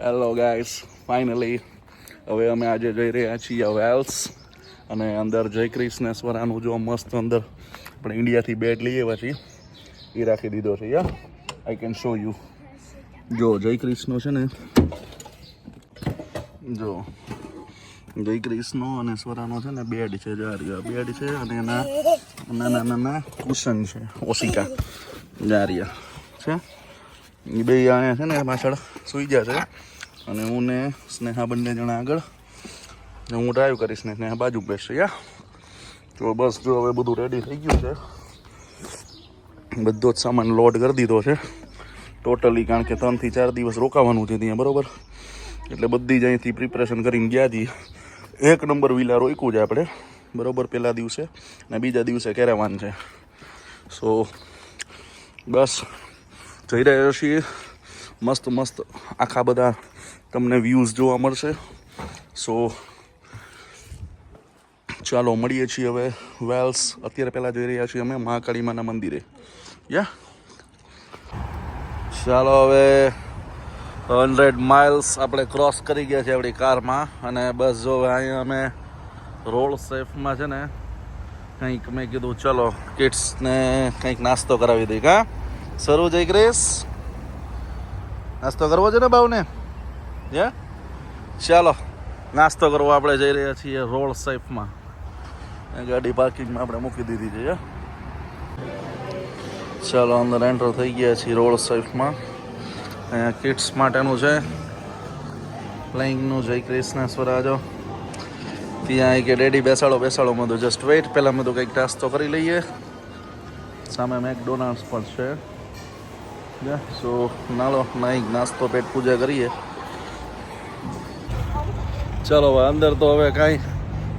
Hello guys, finally હવે અમે આજે જઈ રહ્યા છીએ વેલ્સ અને અંદર જય કૃષ્ણેશ્વરાનું જો મસ્ત અંદર આપણે ઇન્ડિયાથી બેટ લઈએ પછી એ રાખી દીધો છે. યા આઈ કેન શો યુ. જો જય કૃષ્ણ છે ને, જો જય કૃષ્ણ અને સ્વરાનો છે ને બેડ છે, જારિયા બેડ છે અને એના નાના નાના કુશન છે, ઓશિકા જારિયા છે. એ બે અહીંયા છે ને પાછળ સૂઈ ગયા છે અને હું ને સ્નેહા બંને જણા આગળ, હું ડ્રાઈવ કરીશ ને સ્નેહા બાજુ બેસશે. યા તો બસ જો હવે બધું રેડી થઈ ગયું છે, બધો જ સામાન લોડ કરી દીધો છે ટોટલી, કારણ કે 3 થી 4 દિવસ રોકાવાનું છે ત્યાં, બરાબર. એટલે બધી જ અહીંથી પ્રિપરેશન કરીને ગયા છીએ. 1 નંબર વિલા રોક્યું છે આપણે, બરાબર, પહેલા દિવસે અને બીજા દિવસે કેરેવાન છે. સો બસ જઈ રહ્યા છીએ. મસ્ત મસ્ત આખા બધા તમને વ્યૂઝ જોવા મળશે. સો ચાલો મળીએ છીએ હવે વેલ્સ. અત્યારે પહેલાં જઈ રહ્યા છીએ અમે મહાકાળી માના મંદિરે. યા ચાલો હવે 100 માઇલ્સ આપણે ક્રોસ કરી ગયા છે આપણી કારમાં અને બસ જો અહીંયા અમે રોડ સેફમાં છે ને કંઈક મેં કીધું ચલો કિડ્સને કંઈક નાસ્તો કરાવી દઈ. કા સરું જય ક્રિસ, નાસ્તો કરવો છે ને બાવને? યા ચાલો નાસ્તો કરવા આપણે જઈ રહ્યા છીએ રોડ સેફમાં. ગાડી પાર્કિંગમાં આપણે મૂકી દીધી છે. ચાલો અંદર એન્ટર થઈ ગયા છીએ રોડ સેફમાં. અહીંયા કિડ્સ માટેનું છે પ્લેઇંગનું જય કૃષ્ણેશ્વરા. જો ત્યાં કે ડેડી બેસાડો બેસાડો, મેં તો જસ્ટ વેઇટ, પહેલાં મેં તો કંઈક નાસ્તો કરી લઈએ. સામે મેકડોનાલ્ડ્સ પણ છે. સો નાલો નાઈ નાસ્તો પેટ પૂજા કરીએ. ચાલો હવે અંદર તો હવે કાંઈ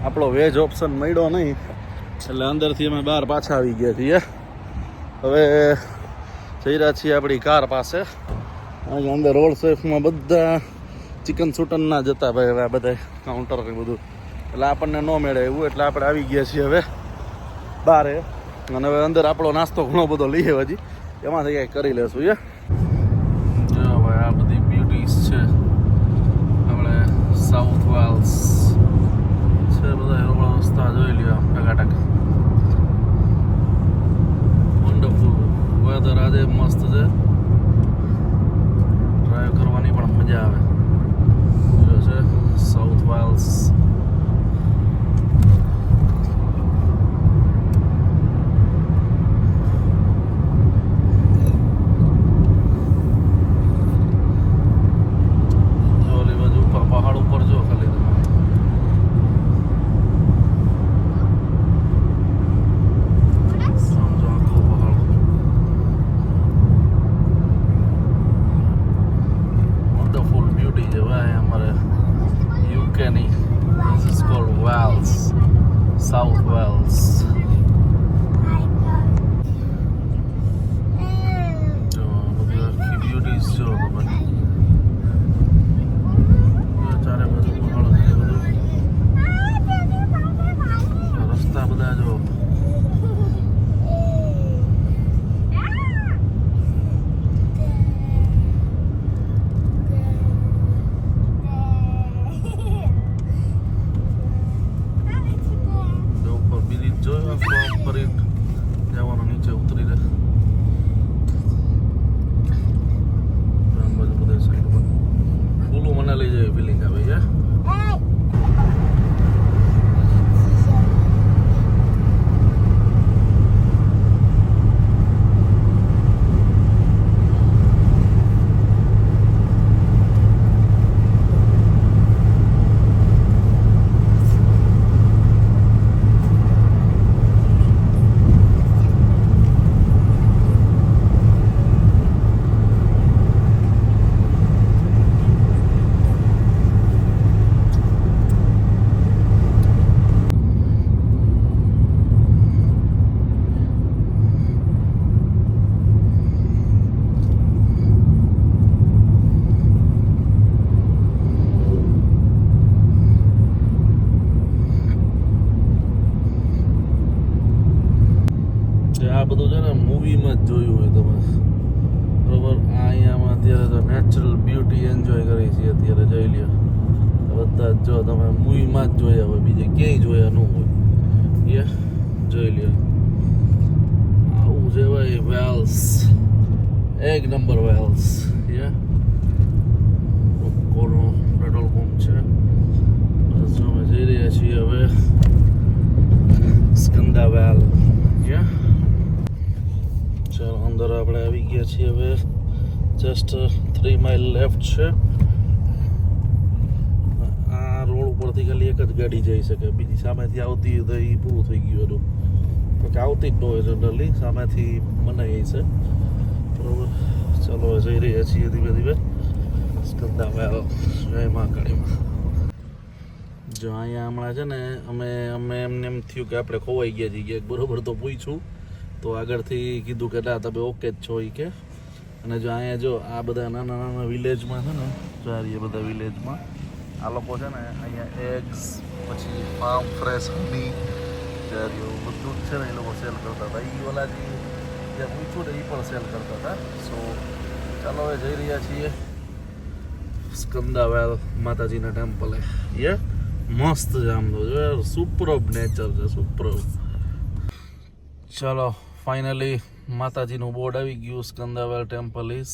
આપણો વેજ ઓપ્શન મળ્યો નહીં એટલે અંદરથી અમે બહાર પાછા આવી ગયા છીએ. હવે જઈ રહ્યા છીએ આપણી કાર પાસે. અહીં અંદર રોડ સેફમાં બધા ચિકન સુટનના જતા ભાઈ, હવે આ બધા કાઉન્ટર ને બધું, એટલે આપણને ન મળે એવું, એટલે આપણે આવી ગયા છીએ હવે બારે. અને હવે અંદર આપણો નાસ્તો ઘણો બધો લઈએ હજી, એમાંથી કંઈક કરી લેશું. જો ભાઈ આ બધી બ્યુટીઝ છે આપણે સાઉથ વેલ્સ છે, બધા રોડ રસ્તા જોઈ લ્યો ટકાટક. વન્ડરફુલ વેધર આજે મસ્ત છે, ડ્રાઈવ કરવાની પણ મજા આવે. જો છે સાઉથ વેલ્સ. South Wales. જો બધી આખી બ્યુટીઝ જો તમે, ચારે બાજુ પહાડો છે, બધું રસ્તા બધા જો. જોયો નેચરલ બ્યુટી એન્જોય કરી છે અત્યારે. જોઈ લ્યો બધા જ, જો તમે મૂવીમાં જ જોયા હોય, બીજે ક્યાંય જોયા ન હોય. જોઈ લ્યો આવું છે ભાઈ વેલ્સ, એક નંબર વેલ્સ. લોકોનો પેટ્રોલ પંપ છે. બસ અમે જઈ રહ્યા છીએ હવે સ્કંદા વેલ. ચાલો અંદર આપણે આવી ગયા છીએ હવે. જસ્ટ 3 માઇલ લેફ્ટ છે. આ રોડ ઉપરથી ખાલી એક જ ગાડી જઈ શકે, બીજી સામેથી આવતી તો એ પૂરું થઈ ગયું હતું. કે આવતી જ ન હોય જનરલી, સામેથી મનાઈ છે. બરોબર, ચાલો જઈ રહ્યા છીએ ધીમે ધીમે સ્કંદા વેલ. જય મહાકાળીમાં. જો અહીંયા હમણાં છે ને અમે એમને એમ થયું કે આપણે ખોવાઈ ગયા છીએ. બરોબર તો પૂછ્યું તો આગળથી કીધું કે ના તમે ઓકે જ છો એ કે. અને જો અહીંયા જો આ બધા નાના નાના વિલેજમાં છે ને, જો આ બધા વિલેજમાં આ લોકો છે ને અહીંયા એગ્સ, પછી ફાર્મ ફ્રેશ હની, બધું જ છે ને એ લોકો સેલ કરતા હતા. એ ઓલાજી જ્યાં પૂછ્યું ને એ પણ સેલ કરતા હતા. સો ચાલો હવે જઈ રહ્યા છીએ સ્કંદા વેલ માતાજીના ટેમ્પલે. મસ્ત છે આમ તો, જો સુપરબ નેચર છે, સુપરબ. ચાલો ફાઇનલી માતાજીનું બોર્ડ આવી ગયું. સ્કંદા વેલ ટેમ્પલ ઇઝ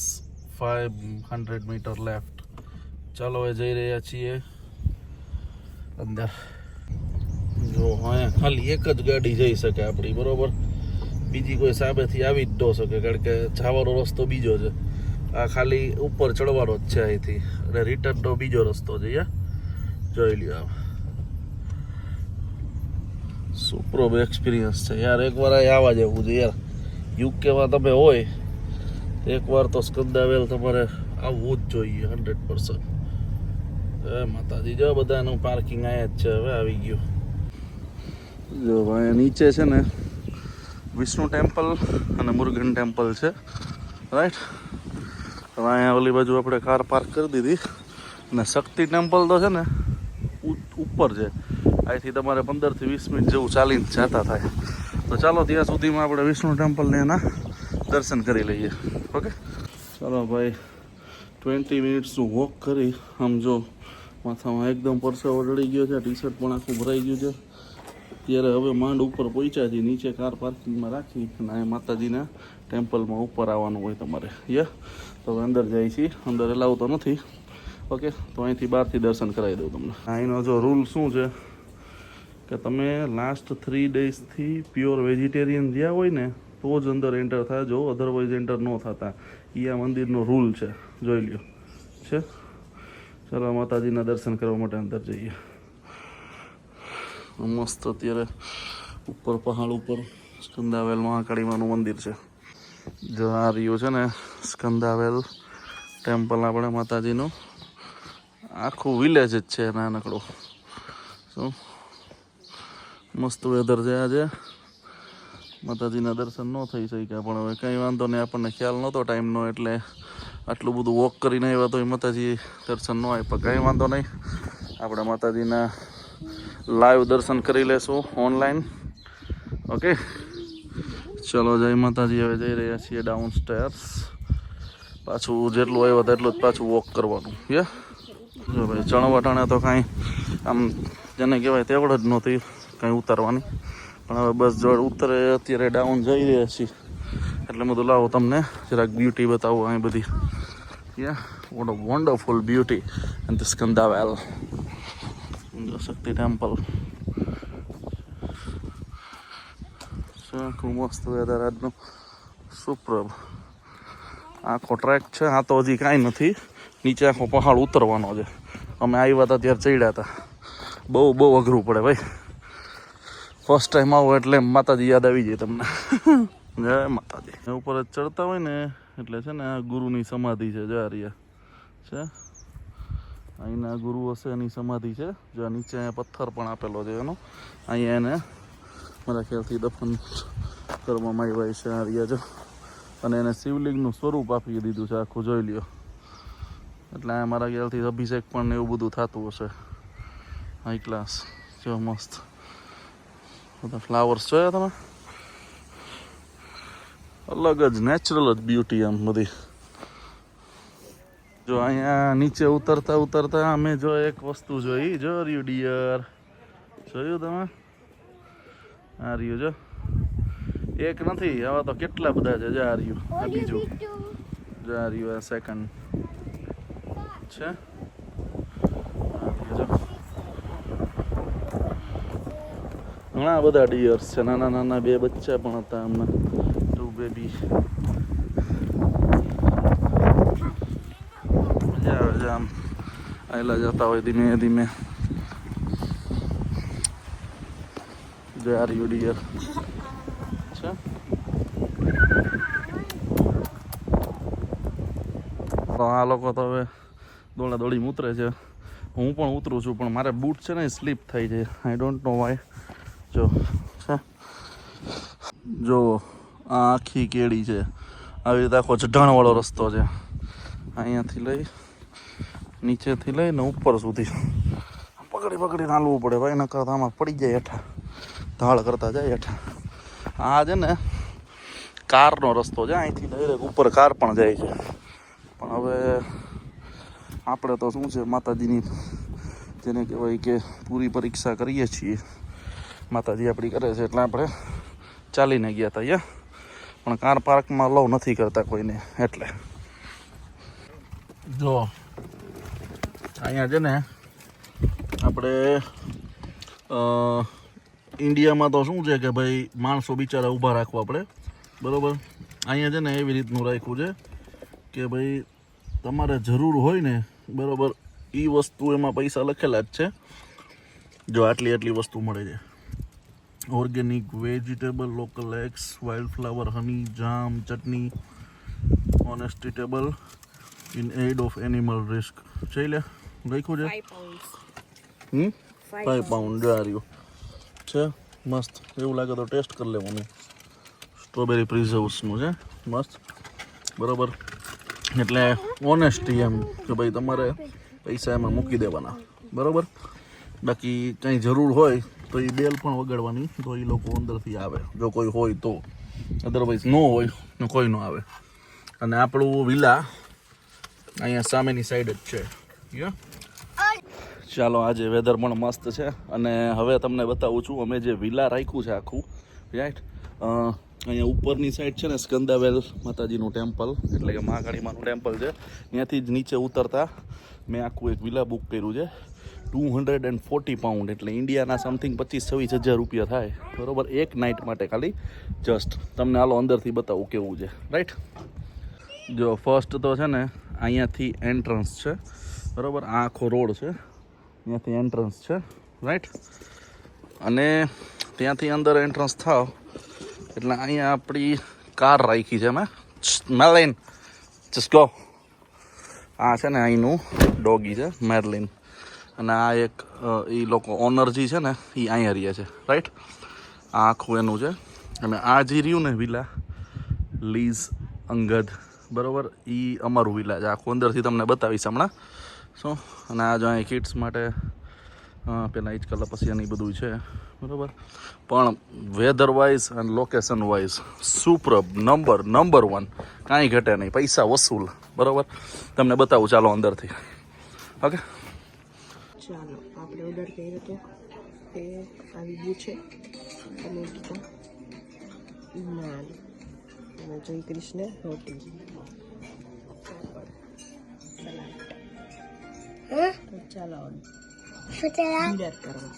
500 મીટર લેફ્ટ. ચાલો હવે જઈ રહ્યા છીએ અંદર. જો અહીંયા ખાલી એક જ ગાડી જઈ શકે આપણી, બરોબર. બીજી કોઈ સામેથી આવી જ ન શકે, કારણ કે જવાનો રસ્તો બીજો છે. આ ખાલી ઉપર ચડવાનો જ છે અહીંથી, અને રિટર્નનો બીજો રસ્તો છે. જોઈ લ્યો, સુપરબ એક્સપિરિયન્સ છે યાર. એકવાર અહીં આવવા જેવું છે યાર. યુકેમાં તમે હોય એકવાર તો સ્કંદા વેલ તમારે આવવું જ જોઈએ 100%. માતાજી જો બધાનું પાર્કિંગ અહીંયા જ છે. હવે આવી ગયું. જો ભાઈ નીચે છે ને વિષ્ણુ ટેમ્પલ અને મુરુગન ટેમ્પલ છે, રાઈટ. હવે અહીંયા ઓલી બાજુ આપણે કાર પાર્ક કરી દીધી. અને શક્તિ ટેમ્પલ તો છે ને ઉપર છે. અહીંથી તમારે 15 થી 20 મિનિટ જેવું ચાલીને જતા થાય. તો ચાલો ત્યાં સુધીમાં આપણે વિષ્ણુ ટેમ્પલને એના દર્શન કરી લઈએ. ઓકે ચાલો ભાઈ, 20 મિનિટ્સનું વોક કરી. આમ જો માથામાં એકદમ પરસેવો ચડી ગયો છે, ટી શર્ટ પણ આખું ભરાઈ ગયું છે. ત્યારે હવે માંડ ઉપર પહોંચ્યા છીએ. નીચે કાર પાર્કિંગમાં રાખી અને અહીં માતાજીના ટેમ્પલમાં ઉપર આવવાનું હોય તમારે. તો હવે અંદર જાય છીએ. અંદર એલાવ તો નથી. ઓકે, તો અહીંથી બહારથી દર્શન કરાવી દઉં તમને. અહીંનો જો રૂલ શું છે કે તમે લાસ્ટ 3 ડેઝથી પ્યોર વેજીટેરિયન જ્યાં હોય ને તો જ અંદર એન્ટર થાય. જો અધરવાઇઝ એન્ટર ન થતા. એ આ મંદિરનો રૂલ છે, જોઈ લ્યો છે. ચાલો માતાજીના દર્શન કરવા માટે અંદર જઈએ. મસ્ત અત્યારે ઉપર પહાડ ઉપર સ્કંદાવેલ મહાકાળીમાનું મંદિર છે. જો આ રહ્યું છે ને સ્કંદાવેલ ટેમ્પલ આપણે માતાજીનું. આખું વિલેજ જ છે નાનકડું. શું મસ્ત વેધર છે આજે. માતાજીના દર્શન ન થઈ શક્યા, પણ હવે કંઈ વાંધો નહીં. આપણને ખ્યાલ નહોતો ટાઈમનો, એટલે આટલું બધું વોક કરીને આવ્યા તો માતાજી દર્શન ન આપ્યા. કંઈ વાંધો નહીં, આપણે માતાજીના લાઈવ દર્શન કરી લેશું ઓનલાઈન. ઓકે ચલો જય માતાજી. હવે જઈ રહ્યા છીએ ડાઉન સ્ટેર્સ. પાછું જેટલું આવ્યો તેટલું જ પાછું વોક કરવાનું. જો ભાઈ ચણવટાણે તો કાંઈ આમ જેને કહેવાય તેવડ જ નહોતી કાંઈ ઉતારવાની. પણ હવે બસ જો ઉતરે અત્યારે ડાઉન જઈ રહ્યા છીએ એટલે બધું લાવો તમને જરાક બ્યુટી બતાવું. અહીં બધી what a wonderful beauty and the Skanda Vale, Shakti temple. આખું મસ્ત વેધર આજનું, સુપરબ. આખો ટ્રેક છે. આ તો હજી કાંઈ નથી. નીચે આખો પહાડ ઉતરવાનો છે. અમે આવ્યા હતા ત્યારે ચડ્યા હતા. બહુ અઘરું પડે ભાઈ. ફર્સ્ટ ટાઈમ આવો એટલે માતાજી યાદ આવી જાય તમને. જય માતાજી. ઉપર જ ચડતા હોય ને એટલે છે ને આ ગુરુની સમાધિ છે. જો રહ્યા છે અહીંના ગુરુ હશે એની સમાધિ છે. જો નીચે અહીંયા પથ્થર પણ આપેલો છે એનો. અહીંયા એને મારા ખ્યાલથી દફન કરવામાં આવ્યા છે. આ રહ્યા જો. અને એને શિવલિંગનું સ્વરૂપ આપી દીધું છે આખું, જોઈ લ્યો. એટલે આ મારા ખ્યાલથી અભિષેક પણ એવું બધું થતું હશે. High class. જો મસ્ત બધા ફ્લાવર્સ જોયા તમે? અલગ જ નેચરલ જ બ્યુટી આમ બધી. જો અહીંયા નીચે ઉતરતા ઉતરતા અમે જો એક વસ્તુ જોઈ, જો રહ્યું ડિયર, જોયું તમે? આ રહ્યું જો, એક નથી, આવા તો કેટલા બધા છે. જા રહ્યું આ બીજું, જા રહ્યું આ સેકન્ડ છે. ઘણા બધા ડિયર્સ છે, નાના નાના 2 બચ્ચા પણ હતા હમણાં, 2 બેબી. મજા આવે છે આમ આયલા જતા હોય ધીમે ધીમે. જા રહ્યું ડિયર છે. આ લોકો તો હવે દોડા દોડી ઉતરે છે. હું પણ ઉતરું છું, પણ મારે બૂટ છે ને સ્લીપ થઈ જાય. I don't know why. જો છે, જો આ આખી કેડી છે. આવી રીતે આખો ચઢાણવાળો રસ્તો છે. અહીંયાથી લઈ નીચેથી લઈને ઉપર સુધી પકડી પકડીને હાલવું પડે ભાઈ, નકર તો આમાં પડી જાય હેઠા, ધાળ કરતા જાય હેઠા. આ છે ને કારનો રસ્તો છે, અહીંથી ડાયરેક્ટ ઉપર કાર પણ જાય છે. પણ હવે આપણે તો શું છે, માતાજીની જેને કહેવાય કે પૂરી પરીક્ષા કરીએ છીએ, માતાજી આપણી કરે છે, એટલે આપણે ચાલીને ગયા હતા અહીંયા. પણ કાર પાર્કમાં લવ નથી કરતા કોઈને, એટલે જો અહીંયા છે ને આપણે ઇન્ડિયામાં તો શું છે કે ભાઈ માણસો બિચારા ઊભા રાખવા પડે, બરાબર. અહીંયા છે ને એવી રીતનું રાખ્યું છે કે ભાઈ તમારે જરૂર હોય ને, બરાબર, એ વસ્તુ એમાં પૈસા લખેલા જ છે. જો આટલી આટલી વસ્તુ મળે છે. Organic vegetable, local eggs, wild flower, honey, jam, chutney, honesty table in add of animal risk. છે લે લખ્યું છે 5 પાઉન્ડ. જા રહ્યું છે, મસ્ત. એવું લાગે તો ટેસ્ટ કરી લેવાનું. સ્ટ્રોબેરી પ્રિઝર્વ્સનું છે, મસ્ત, બરાબર. એટલે ઓનેસ્ટી એમ કે ભાઈ તમારે પૈસા એમાં મૂકી દેવાના, બરાબર. બાકી કંઈ જરૂર હોય તો એ બેલ પણ વગાડવાની, તો એ લોકો અંદરથી આવે, જો કોઈ હોય તો. અદરવાઇઝ ન હોય ને કોઈ ન આવે. અને આપણું વિલા અહીંયા સામેની સાઈડ જ છે. ચાલો, આજે વેધર પણ મસ્ત છે. અને હવે તમને બતાવું છું અમે જે વિલા રાખ્યું છે આખું, રાઈટ. અહીંયા ઉપરની સાઈડ છે ને સ્કંદાવેલ માતાજીનું ટેમ્પલ, એટલે કે મહાકાળીમાનું ટેમ્પલ છે. ત્યાંથી જ નીચે ઉતરતા મેં આખું એક વિલા બુક કર્યું છે. 240 પાઉન્ડ, એટલે ઇન્ડિયાના સમથિંગ 25-26 હજાર રૂપિયા થાય, બરાબર, એક નાઇટ માટે ખાલી. જસ્ટ તમને હાલો અંદરથી બતાવું કેવું છે, રાઈટ. જો ફર્સ્ટ તો છે ને અહીંયાથી એન્ટ્રન્સ છે, બરાબર. આ આખો રોડ છે, અહીંયાથી એન્ટ્રન્સ છે, રાઈટ. અને ત્યાંથી અંદર એન્ટ્રન્સ થાવ એટલે અહીંયા આપણી કાર રાખી છે મેં, મેર્લિન. Just go. આ છે ને અહીંનું ડોગી છે, મેર્લિન. અને આ એક એ લોકો ઓનરજી છે ને એ અહીંયા રહ્યા છે, રાઈટ. આ આખું એનું છે. અને આ જે રહ્યું ને વિલા, લીઝ અંગદ, બરાબર, એ અમારું વિલા છે. આખું અંદરથી તમને બતાવીશ હમણાં શું. અને આ જો અહીં કિડ્સ માટે પેલા હિચકલા પસિયાની બધું છે, બરાબર. પણ વેધર વાઇઝ અને લોકેશન વાઇઝ સુપરબ, નંબર 1, કાંઈ ઘટે નહીં, પૈસા વસૂલ, બરાબર. તમને બતાવું ચાલો અંદરથી. ઓકે, ચાલો, આપણે ઓર્ડર કર્યો હતો એ આવી ગયું છે. પનીર ટીકા, નાન અને જય કૃષ્ણ રોટી, સલાડ. તો ચાલો ઓર્ડર કરવા.